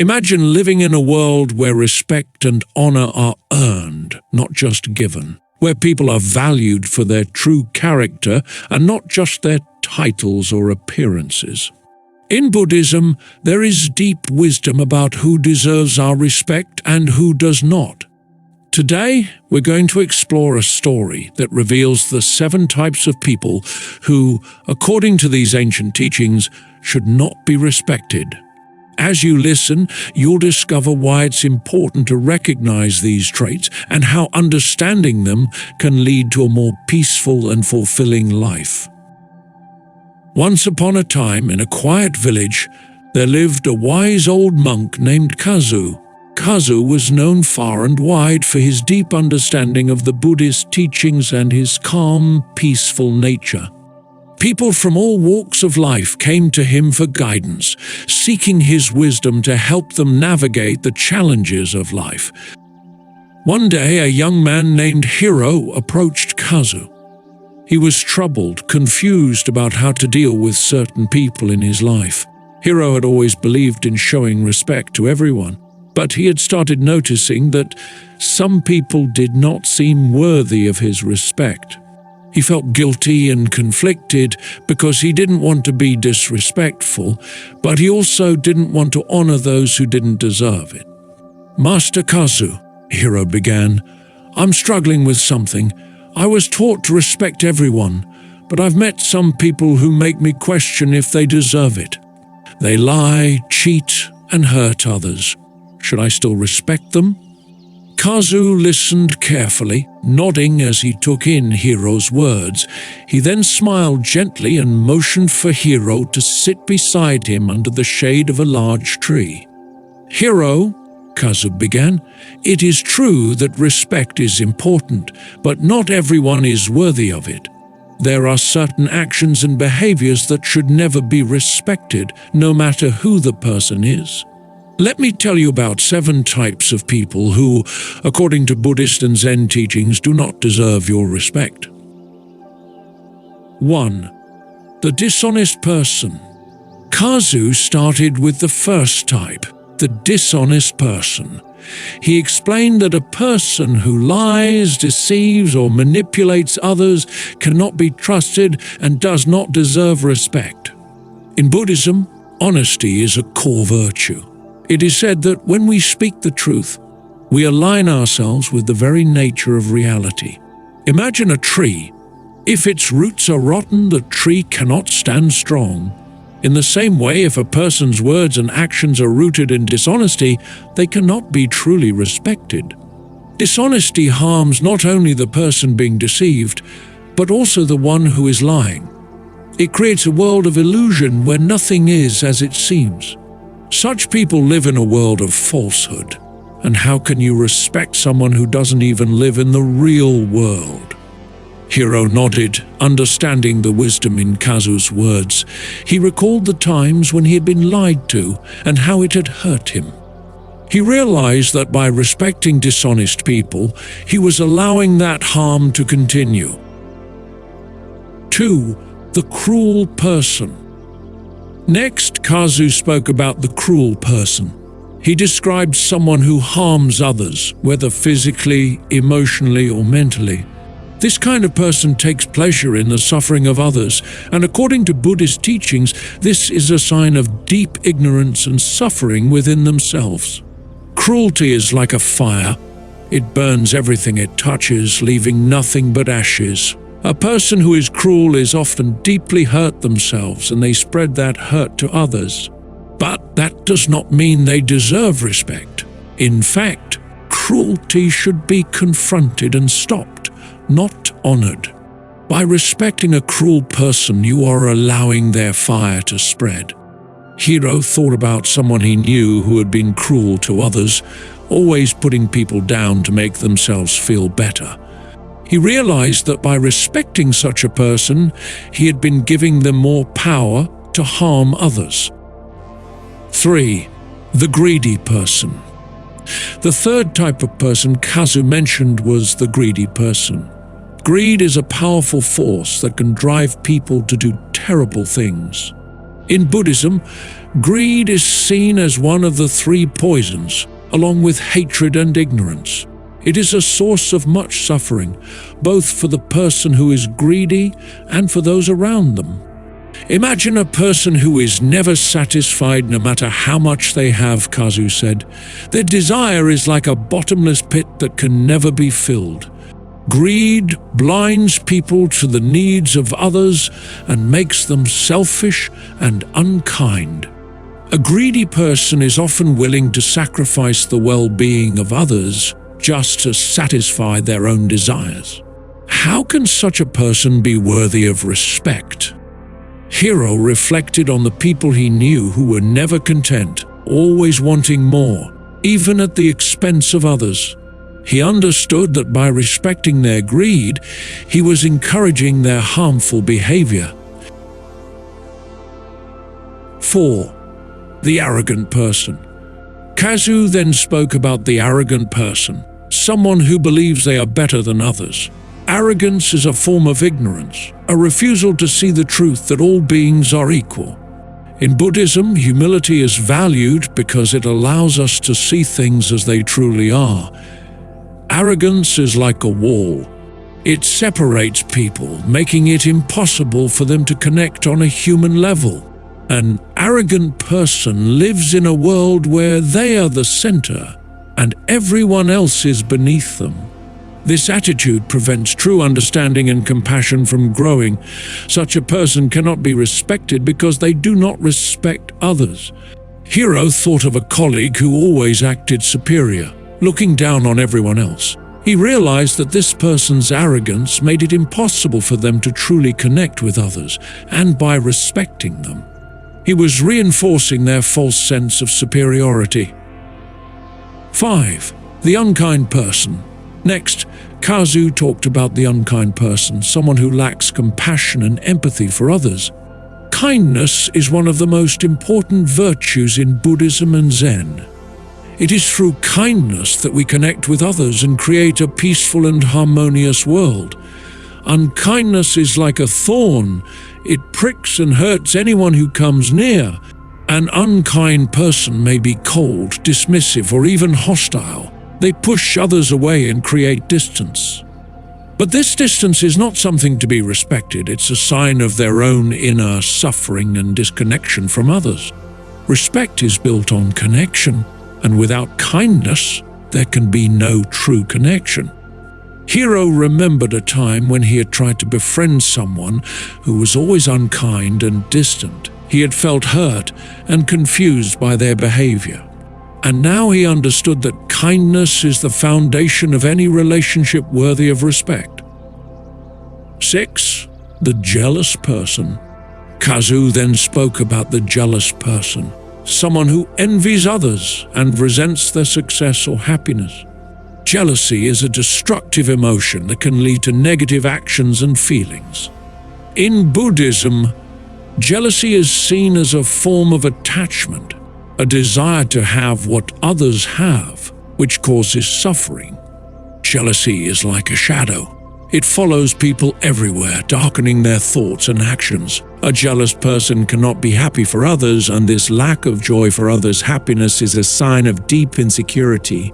Imagine living in a world where respect and honor are earned, not just given, where people are valued for their true character and not just their titles or appearances. In Buddhism, there is deep wisdom about who deserves our respect and who does not. Today, we're going to explore a story that reveals the 7 types of people who, according to these ancient teachings, should not be respected. As you listen, you'll discover why it's important to recognize these traits and how understanding them can lead to a more peaceful and fulfilling life. Once upon a time, in a quiet village, there lived a wise old monk named Kazu. Kazu was known far and wide for his deep understanding of the Buddhist teachings and his calm, peaceful nature. People from all walks of life came to him for guidance, seeking his wisdom to help them navigate the challenges of life. One day, a young man named Hiro approached Kazu. He was troubled, confused about how to deal with certain people in his life. Hiro had always believed in showing respect to everyone, but he had started noticing that some people did not seem worthy of his respect. He felt guilty and conflicted because he didn't want to be disrespectful, but he also didn't want to honor those who didn't deserve it. "Master Kazu," Hiro began, "I'm struggling with something. I was taught to respect everyone, but I've met some people who make me question if they deserve it. They lie, cheat, and hurt others. Should I still respect them?" Kazu listened carefully, nodding as he took in Hiro's words. He then smiled gently and motioned for Hiro to sit beside him under the shade of a large tree. "Hiro," Kazu began, "it is true that respect is important, but not everyone is worthy of it. There are certain actions and behaviors that should never be respected, no matter who the person is. Let me tell you about 7 types of people who, according to Buddhist and Zen teachings, do not deserve your respect. 1. The dishonest person. Kazu started with the first type, the dishonest person. He explained that a person who lies, deceives, or manipulates others cannot be trusted and does not deserve respect. In Buddhism, honesty is a core virtue. It is said that when we speak the truth, we align ourselves with the very nature of reality. Imagine a tree. If its roots are rotten, the tree cannot stand strong. In the same way, if a person's words and actions are rooted in dishonesty, they cannot be truly respected. Dishonesty harms not only the person being deceived, but also the one who is lying. It creates a world of illusion where nothing is as it seems. Such people live in a world of falsehood. And how can you respect someone who doesn't even live in the real world? Hiro nodded, understanding the wisdom in Kazu's words. He recalled the times when he had been lied to and how it had hurt him. He realized that by respecting dishonest people, he was allowing that harm to continue. 2. The cruel person. Next, Kazu spoke about the cruel person. He described someone who harms others, whether physically, emotionally, or mentally. This kind of person takes pleasure in the suffering of others, and according to Buddhist teachings, this is a sign of deep ignorance and suffering within themselves. Cruelty is like a fire. It burns everything it touches, leaving nothing but ashes. A person who is cruel is often deeply hurt themselves, and they spread that hurt to others. But that does not mean they deserve respect. In fact, cruelty should be confronted and stopped, not honored. By respecting a cruel person, you are allowing their fire to spread. Hiro thought about someone he knew who had been cruel to others, always putting people down to make themselves feel better. He realized that by respecting such a person, he had been giving them more power to harm others. 3. The greedy person. The third type of person Kazu mentioned was the greedy person. Greed is a powerful force that can drive people to do terrible things. In Buddhism, greed is seen as one of the three poisons, along with hatred and ignorance. It is a source of much suffering, both for the person who is greedy and for those around them. Imagine a person who is never satisfied no matter how much they have, Kazu said. Their desire is like a bottomless pit that can never be filled. Greed blinds people to the needs of others and makes them selfish and unkind. A greedy person is often willing to sacrifice the well-being of others just to satisfy their own desires. How can such a person be worthy of respect? Hiro reflected on the people he knew who were never content, always wanting more, even at the expense of others. He understood that by respecting their greed, he was encouraging their harmful behavior. 4. The arrogant person. Kazu then spoke about the arrogant person, someone who believes they are better than others. Arrogance is a form of ignorance, a refusal to see the truth that all beings are equal. In Buddhism, humility is valued because it allows us to see things as they truly are. Arrogance is like a wall. It separates people, making it impossible for them to connect on a human level. An arrogant person lives in a world where they are the center and everyone else is beneath them. This attitude prevents true understanding and compassion from growing. Such a person cannot be respected because they do not respect others. Hiro thought of a colleague who always acted superior, looking down on everyone else. He realized that this person's arrogance made it impossible for them to truly connect with others, and by respecting them, he was reinforcing their false sense of superiority. 5. The unkind person. Next, Kazu talked about the unkind person, someone who lacks compassion and empathy for others. Kindness is one of the most important virtues in Buddhism and Zen. It is through kindness that we connect with others and create a peaceful and harmonious world. Unkindness is like a thorn. It pricks and hurts anyone who comes near. An unkind person may be cold, dismissive, or even hostile. They push others away and create distance. But this distance is not something to be respected. It's a sign of their own inner suffering and disconnection from others. Respect is built on connection, and without kindness, there can be no true connection. Hiro remembered a time when he had tried to befriend someone who was always unkind and distant. He had felt hurt and confused by their behavior. And now he understood that kindness is the foundation of any relationship worthy of respect. 6. The jealous person. Kazu then spoke about the jealous person, someone who envies others and resents their success or happiness. Jealousy is a destructive emotion that can lead to negative actions and feelings. In Buddhism, jealousy is seen as a form of attachment, a desire to have what others have, which causes suffering. Jealousy is like a shadow. It follows people everywhere, darkening their thoughts and actions. A jealous person cannot be happy for others, and this lack of joy for others' happiness is a sign of deep insecurity.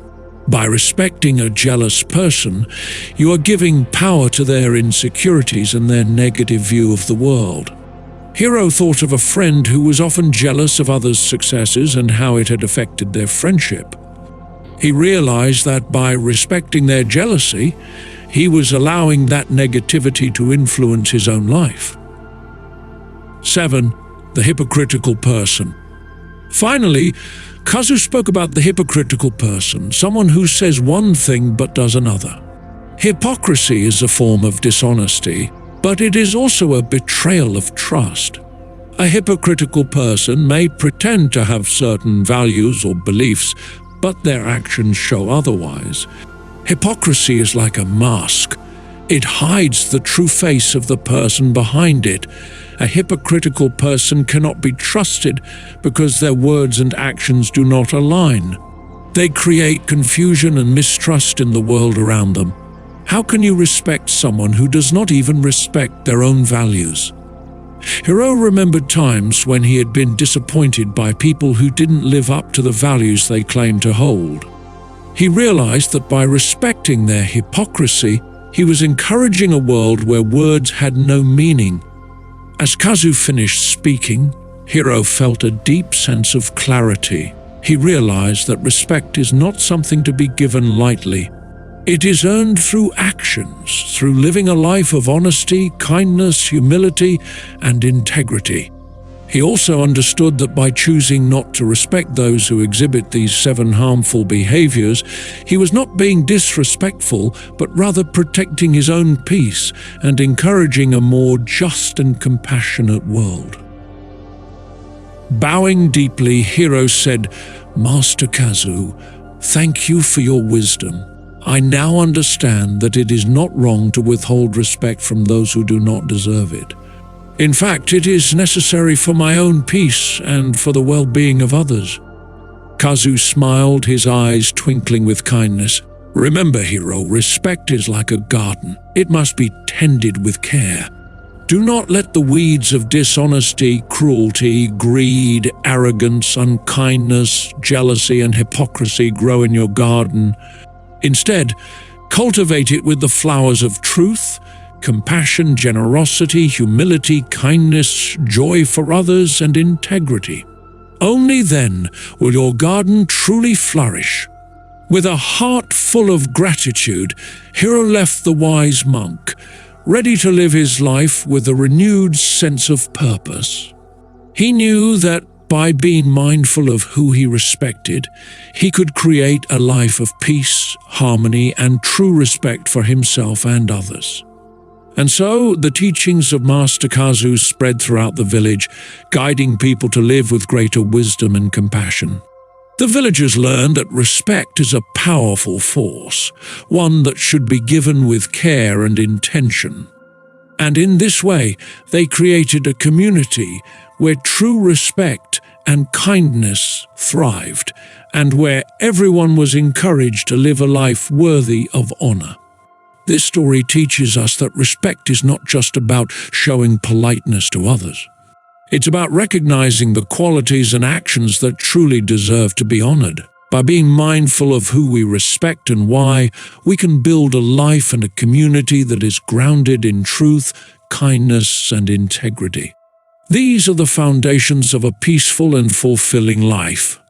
By respecting a jealous person, you are giving power to their insecurities and their negative view of the world. Hiro thought of a friend who was often jealous of others' successes and how it had affected their friendship. He realized that by respecting their jealousy, he was allowing that negativity to influence his own life. 7. The hypocritical person. Finally, Kazu spoke about the hypocritical person, someone who says one thing but does another. Hypocrisy is a form of dishonesty, but it is also a betrayal of trust. A hypocritical person may pretend to have certain values or beliefs, but their actions show otherwise. Hypocrisy is like a mask. It hides the true face of the person behind it. A hypocritical person cannot be trusted because their words and actions do not align. They create confusion and mistrust in the world around them. How can you respect someone who does not even respect their own values? Hiro remembered times when he had been disappointed by people who didn't live up to the values they claimed to hold. He realized that by respecting their hypocrisy, he was encouraging a world where words had no meaning. As Kazu finished speaking, Hiro felt a deep sense of clarity. He realized that respect is not something to be given lightly. It is earned through actions, through living a life of honesty, kindness, humility, and integrity. He also understood that by choosing not to respect those who exhibit these 7 harmful behaviors, he was not being disrespectful, but rather protecting his own peace and encouraging a more just and compassionate world. Bowing deeply, Hiro said, "Master Kazu, thank you for your wisdom. I now understand that it is not wrong to withhold respect from those who do not deserve it. In fact, it is necessary for my own peace and for the well-being of others." Kazu smiled, his eyes twinkling with kindness. "Remember, Hiro, respect is like a garden. It must be tended with care. Do not let the weeds of dishonesty, cruelty, greed, arrogance, unkindness, jealousy, and hypocrisy grow in your garden. Instead, cultivate it with the flowers of truth, compassion, generosity, humility, kindness, joy for others, and integrity. Only then will your garden truly flourish." With a heart full of gratitude, Hiro left the wise monk, ready to live his life with a renewed sense of purpose. He knew that by being mindful of who he respected, he could create a life of peace, harmony, and true respect for himself and others. And so the teachings of Master Kazu spread throughout the village, guiding people to live with greater wisdom and compassion. The villagers learned that respect is a powerful force, one that should be given with care and intention. And in this way, they created a community where true respect and kindness thrived, and where everyone was encouraged to live a life worthy of honor. This story teaches us that respect is not just about showing politeness to others. It's about recognizing the qualities and actions that truly deserve to be honored. By being mindful of who we respect and why, we can build a life and a community that is grounded in truth, kindness, and integrity. These are the foundations of a peaceful and fulfilling life.